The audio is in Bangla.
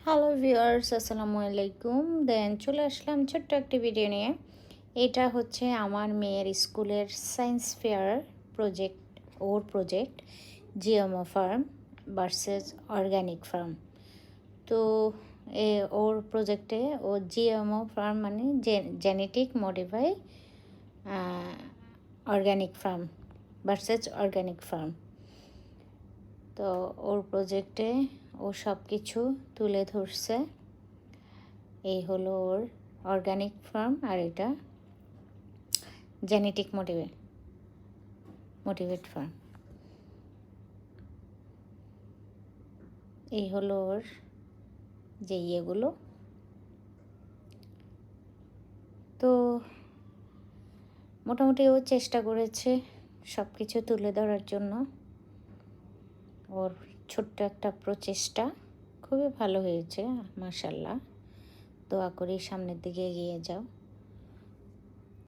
হ্যালো ভিউয়ার্স, আসসালামু আলাইকুম। চলে আসলাম ছোট্ট একটি ভিডিও নিয়ে। এটা হচ্ছে আমার মেয়ের স্কুলের science fair project, project GMO farm versus organic farm. তো ওর প্রজেক্টে জিএমও ফার্ম মানে genetic modify organic farm versus organic farm. তো ওর প্রজেক্টে ও সব কিছু তুলে ধরছে। এই হলো ওর অর্গানিক ফার্ম, আর এটা জেনেটিক মোটিভেট ফার্ম। এই হলো ওর যে ইয়েগুলো। তো মোটামুটি ও চেষ্টা করেছে সব কিছু তুলে ধরার জন্য। ওর ছোট্ট একটা প্রচেষ্টা খুবই ভালো হয়েছে, মাশাআল্লাহ। দোয়া করি সামনের দিকে এগিয়ে যাও।